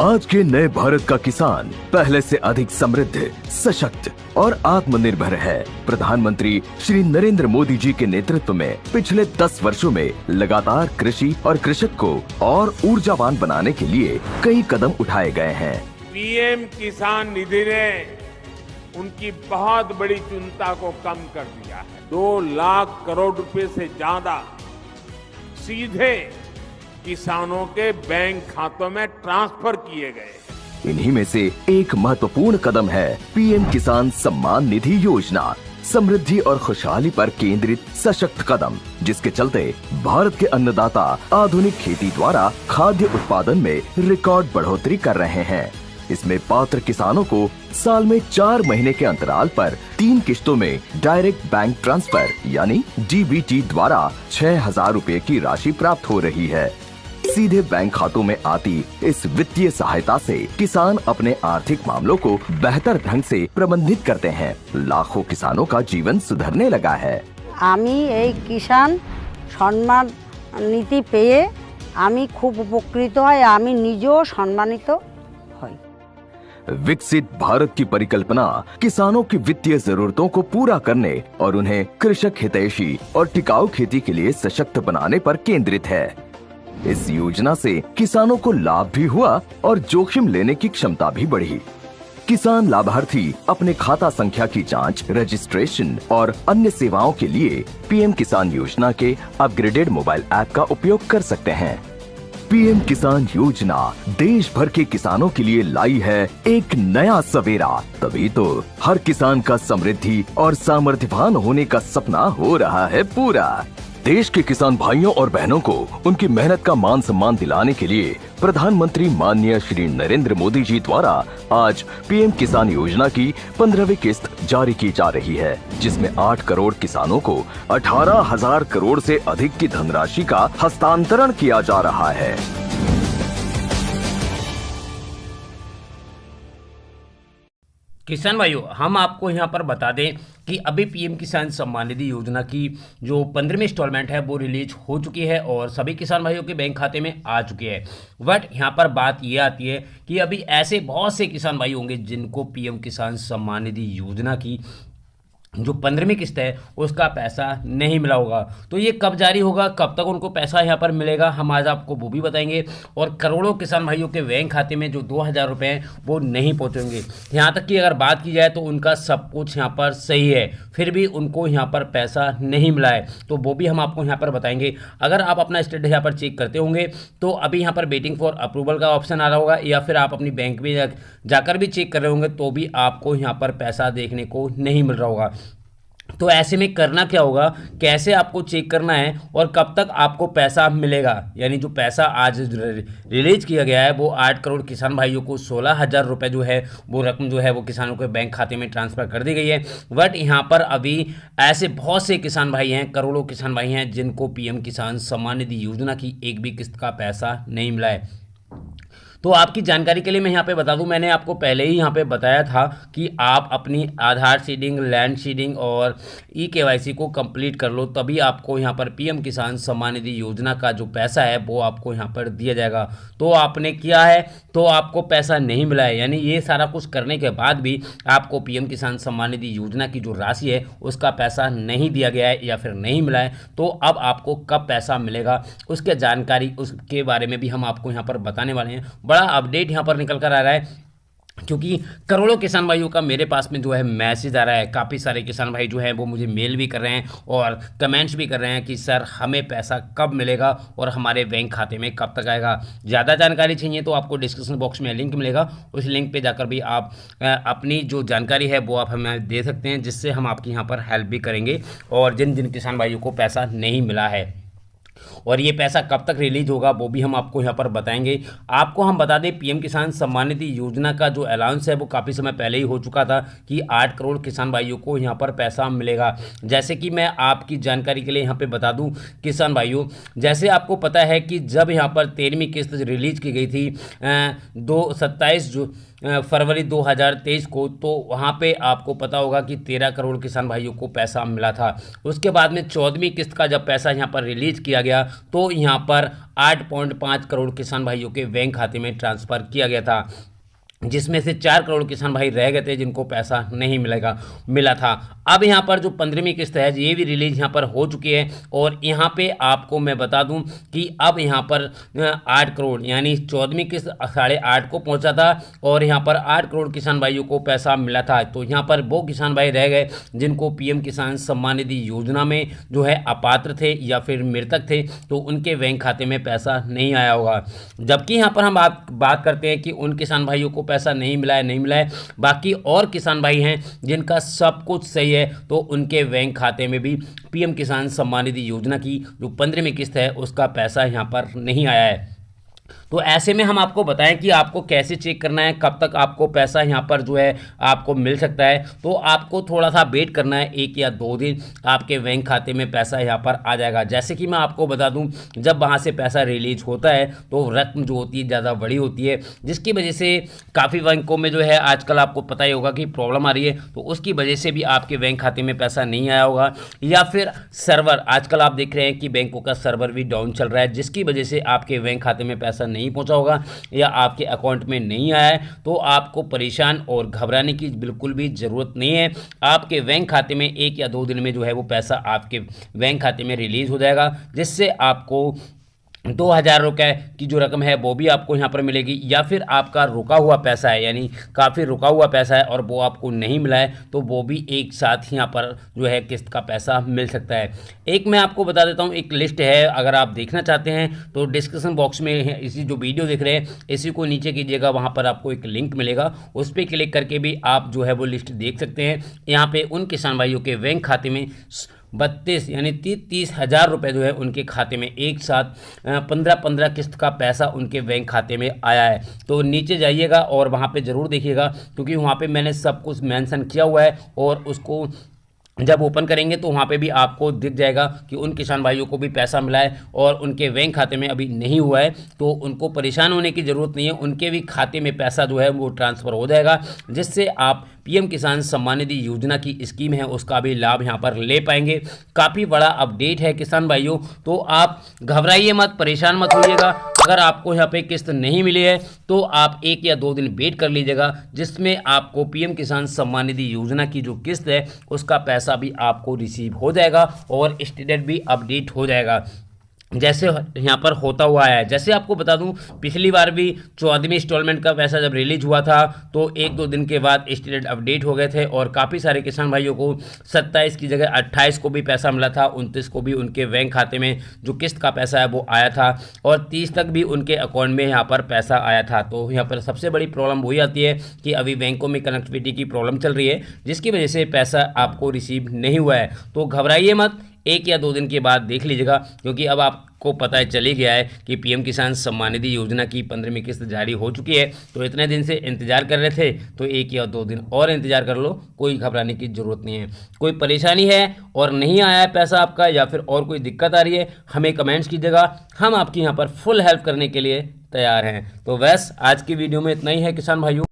आज के नए भारत का किसान पहले से अधिक समृद्ध, सशक्त और आत्मनिर्भर है। प्रधानमंत्री श्री नरेंद्र मोदी जी के नेतृत्व में पिछले 10 वर्षों में लगातार कृषि और कृषक को और ऊर्जावान बनाने के लिए कई कदम उठाए गए हैं। पीएम किसान निधि ने उनकी बहुत बड़ी चिंता को कम कर दिया है। 2 लाख करोड़ रुपए से ज्यादा सीधे किसानों के बैंक खातों में ट्रांसफर किए गए। इन्हीं में से एक महत्वपूर्ण कदम है पीएम किसान सम्मान निधि योजना, समृद्धि और खुशहाली पर केंद्रित सशक्त कदम, जिसके चलते भारत के अन्नदाता आधुनिक खेती द्वारा खाद्य उत्पादन में रिकॉर्ड बढ़ोतरी कर रहे हैं। इसमें पात्र किसानों को साल में 4 महीने के अंतराल पर 3 किश्तों में डायरेक्ट बैंक ट्रांसफर यानी डीबीटी द्वारा 6,000 रुपए की राशि प्राप्त हो रही है। सीधे बैंक खातों में आती इस वित्तीय सहायता से किसान अपने आर्थिक मामलों को बेहतर ढंग से प्रबंधित करते हैं। लाखों किसानों का जीवन सुधरने लगा है। आमी এই किसान सम्मान नीति পেয়ে আমি খুব উপকৃত হয়, আমি নিজেও সম্মানিত হই। विकसित भारत की परिकल्पना किसानों की वित्तीय जरूरतों को पूरा करने और उन्हें कृषक हितैषी और टिकाऊ खेती के लिए सशक्त बनाने पर केंद्रित है। इस योजना से किसानों को लाभ भी हुआ और जोखिम लेने की क्षमता भी बढ़ी। किसान लाभार्थी अपने खाता संख्या की जांच, रजिस्ट्रेशन और अन्य सेवाओं के लिए पीएम किसान योजना के अपग्रेडेड मोबाइल ऐप का उपयोग कर सकते हैं। पीएम किसान योजना देश भर के किसानों के लिए लाई है एक नया सवेरा। तभी तो हर किसान का समृद्धि और सामर्थ्यवान होने का सपना हो रहा है पूरा। देश के किसान भाइयों और बहनों को उनकी मेहनत का मान सम्मान दिलाने के लिए प्रधानमंत्री माननीय श्री नरेंद्र मोदी जी द्वारा आज पीएम किसान योजना की 15वीं किस्त जारी की जा रही है, जिसमें 8 करोड़ किसानों को 18,000 करोड़ से अधिक की धनराशि का हस्तांतरण किया जा रहा है। किसान भाइयों, हम आपको यहाँ पर बता दें कि अभी पीएम किसान सम्मान निधि योजना की जो 15वीं इंस्टॉलमेंट है वो रिलीज हो चुकी है और सभी किसान भाइयों के बैंक खाते में आ चुकी है। बट यहाँ पर बात ये आती है कि अभी ऐसे बहुत से किसान भाई होंगे जिनको पीएम किसान सम्मान निधि योजना की जो 15वीं किस्त है उसका पैसा नहीं मिला होगा। तो ये कब जारी होगा, कब तक उनको पैसा यहाँ पर मिलेगा, हम आज आपको वो भी बताएंगे। और करोड़ों किसान भाइयों के बैंक खाते में जो 2,000 रुपये हैं वो नहीं पहुँचेंगे। यहाँ तक कि अगर बात की जाए तो उनका सब कुछ यहाँ पर सही है, फिर भी उनको यहाँ पर पैसा नहीं मिला है, तो वो भी हम आपको यहाँ पर बताएंगे। अगर आप अपना स्टेटस यहाँ पर चेक करते होंगे तो अभी यहाँ पर वेटिंग फॉर अप्रूवल का ऑप्शन आ रहा होगा, या फिर आप अपनी बैंक में जाकर भी चेक कर रहे होंगे तो भी आपको यहाँ पर पैसा देखने को नहीं मिल रहा होगा। तो ऐसे में करना क्या होगा, कैसे आपको चेक करना है और कब तक आपको पैसा मिलेगा। यानी जो पैसा आज रिलीज किया गया है वो 8 करोड़ किसान भाइयों को 16,000 रुपये जो है वो रकम जो है वो किसानों के बैंक खाते में ट्रांसफ़र कर दी गई है। बट यहाँ पर अभी ऐसे बहुत से किसान भाई हैं, करोड़ों किसान भाई हैं जिनको पीएम किसान सम्मान निधि योजना की एक भी किस्त का पैसा नहीं मिला है। तो आपकी जानकारी के लिए मैं यहाँ पे बता दूं, मैंने आपको पहले ही यहाँ पे बताया था कि आप अपनी आधार सीडिंग, लैंड सीडिंग और ई-केवाईसी को कंप्लीट कर लो, तभी आपको यहाँ पर पीएम किसान सम्मान निधि योजना का जो पैसा है वो आपको यहाँ पर दिया जाएगा। तो आपने किया है तो आपको पैसा नहीं मिला है, यानी ये सारा कुछ करने के बाद भी आपको पीएम किसान सम्मान निधि योजना की जो राशि है उसका पैसा नहीं दिया गया है या फिर नहीं मिला है। तो अब आपको कब पैसा मिलेगा उसके जानकारी, उसके बारे में भी हम आपको यहाँ पर बताने वाले हैं। बड़ा अपडेट यहाँ पर निकल कर आ रहा है, क्योंकि करोड़ों किसान भाइयों का मेरे पास में जो है मैसेज आ रहा है। काफ़ी सारे किसान भाई जो हैं वो मुझे मेल भी कर रहे हैं और कमेंट्स भी कर रहे हैं कि सर हमें पैसा कब मिलेगा और हमारे बैंक खाते में कब तक आएगा। ज़्यादा जानकारी चाहिए तो आपको डिस्क्रिप्शन बॉक्स में लिंक मिलेगा, उस लिंक पे जाकर भी आप अपनी जो जानकारी है वो आप हमें दे सकते हैं, जिससे हम आपकी यहाँ पर हेल्प भी करेंगे। और जिन जिन किसान भाइयों को पैसा नहीं मिला है और ये पैसा कब तक रिलीज होगा वो भी हम आपको यहाँ पर बताएंगे। आपको हम बता दें पीएम किसान सम्मान निधि योजना का जो अलाउंस है वो काफ़ी समय पहले ही हो चुका था कि 8 करोड़ किसान भाइयों को यहाँ पर पैसा मिलेगा। जैसे कि मैं आपकी जानकारी के लिए यहाँ पे बता दूँ किसान भाइयों, जैसे आपको पता है कि जब यहाँ पर 13वीं किस्त रिलीज की गई थी 27 फरवरी 2023 को, तो वहाँ पे आपको पता होगा कि 13 करोड़ किसान भाइयों को पैसा मिला था। उसके बाद में 14वीं किस्त का जब पैसा यहाँ पर रिलीज किया गया तो यहाँ पर 8.5 करोड़ किसान भाइयों के बैंक खाते में ट्रांसफ़र किया गया था, जिसमें से 4 करोड़ किसान भाई रह गए थे जिनको पैसा नहीं मिला था। अब यहाँ पर जो 15वीं किस्त है ये भी रिलीज यहाँ पर हो चुकी है और यहाँ पे आपको मैं बता दूं कि अब यहाँ पर 8 करोड़ यानी 14वीं किस्त 8.5 को पहुँचा था और यहाँ पर 8 करोड़ किसान भाइयों को पैसा मिला था। तो यहाँ पर वो किसान भाई रह गए जिनको पीएम किसान सम्मान निधि योजना में जो है अपात्र थे या फिर मृतक थे, तो उनके बैंक खाते में पैसा नहीं आया होगा। जबकि यहाँ पर हम बात करते हैं कि उन किसान भाइयों को पैसा नहीं मिला है, बाकी और किसान भाई हैं जिनका सब कुछ सही है तो उनके बैंक खाते में भी पीएम किसान सम्मान निधि योजना की जो 15वीं किस्त है उसका पैसा यहाँ पर नहीं आया है। तो ऐसे में हम आपको बताएं कि आपको कैसे चेक करना है, कब तक आपको पैसा यहाँ पर जो है आपको मिल सकता है। तो आपको थोड़ा सा वेट करना है, 1 या 2 दिन आपके बैंक खाते में पैसा यहाँ पर आ जाएगा। जैसे कि मैं आपको बता दूं, जब वहाँ से पैसा रिलीज होता है तो रकम जो होती है ज़्यादा बड़ी होती है, जिसकी वजह से काफ़ी बैंकों में जो है आजकल आपको पता ही होगा कि प्रॉब्लम आ रही है, तो उसकी वजह से भी आपके बैंक खाते में पैसा नहीं आया होगा। या फिर सर्वर, आजकल आप देख रहे हैं कि बैंकों का सर्वर भी डाउन चल रहा है, जिसकी वजह से आपके बैंक खाते में पैसा नहीं पहुंचा होगा या आपके अकाउंट में नहीं आया है। तो आपको परेशान और घबराने की बिल्कुल भी ज़रूरत नहीं है। आपके बैंक खाते में 1 या 2 दिन में जो है वो पैसा आपके बैंक खाते में रिलीज़ हो जाएगा, जिससे आपको 2000 रुपये की जो रकम है वो भी आपको यहाँ पर मिलेगी। या फिर आपका रुका हुआ पैसा है, यानी काफ़ी रुका हुआ पैसा है और वो आपको नहीं मिला है, तो वो भी एक साथ यहाँ पर जो है किस्त का पैसा मिल सकता है। एक मैं आपको बता देता हूँ, एक लिस्ट है, अगर आप देखना चाहते हैं तो डिस्क्रिप्शन बॉक्स में इसी जो वीडियो देख रहे हैं इसी को नीचे कीजिएगा, वहाँ पर आपको एक लिंक मिलेगा, उस पर क्लिक करके भी आप जो है वो लिस्ट देख सकते हैं। यहाँ पर उन किसान भाइयों के बैंक खाते में 32 यानी 30 हज़ार रुपये जो है उनके खाते में एक साथ 15 किस्त का पैसा उनके बैंक खाते में आया है। तो नीचे जाइएगा और वहाँ पे ज़रूर देखिएगा, क्योंकि वहाँ पे मैंने सब कुछ मेंशन किया हुआ है और उसको जब ओपन करेंगे तो वहाँ पे भी आपको दिख जाएगा कि उन किसान भाइयों को भी पैसा मिला है और उनके बैंक खाते में अभी नहीं हुआ है, तो उनको परेशान होने की ज़रूरत नहीं है। उनके भी खाते में पैसा जो है वो ट्रांसफ़र हो जाएगा, जिससे आप पीएम किसान सम्मान निधि योजना की स्कीम है उसका भी लाभ यहाँ पर ले पाएंगे। काफ़ी बड़ा अपडेट है किसान भाइयों, तो आप घबराइए मत, परेशान मत होइएगा। अगर आपको यहाँ पे किस्त नहीं मिली है तो आप 1 या 2 दिन वेट कर लीजिएगा, जिसमें आपको पीएम किसान सम्मान निधि योजना की जो किस्त है उसका पैसा भी आपको रिसीव हो जाएगा और स्टेटस भी अपडेट हो जाएगा, जैसे यहाँ पर होता हुआ है। जैसे आपको बता दूं, पिछली बार भी 14वीं इंस्टॉलमेंट का पैसा जब रिलीज हुआ था तो 1-2 दिन के बाद स्टेटस अपडेट हो गए थे और काफ़ी सारे किसान भाइयों को 27 की जगह 28 को भी पैसा मिला था, 29 को भी उनके बैंक खाते में जो किस्त का पैसा है वो आया था और 30 तक भी उनके अकाउंट में यहाँ पर पैसा आया था। तो यहाँ पर सबसे बड़ी प्रॉब्लम वही आती है कि अभी बैंकों में कनेक्टिविटी की प्रॉब्लम चल रही है, जिसकी वजह से पैसा आपको रिसीव नहीं हुआ है। तो घबराइए मत, 1 या 2 दिन के बाद देख लीजिएगा, क्योंकि अब आपको पता चली गया है कि पीएम किसान सम्मान निधि योजना की 15वीं किस्त जारी हो चुकी है। तो इतने दिन से इंतजार कर रहे थे तो 1 या 2 दिन और इंतजार कर लो, कोई घबराने की ज़रूरत नहीं है। कोई परेशानी है और नहीं आया है पैसा आपका या फिर और कोई दिक्कत आ रही है, हमें कमेंट्स कीजिएगा, हम आपकी यहाँ पर फुल हेल्प करने के लिए तैयार हैं। तो बस आज की वीडियो में इतना ही है किसान भाइयों।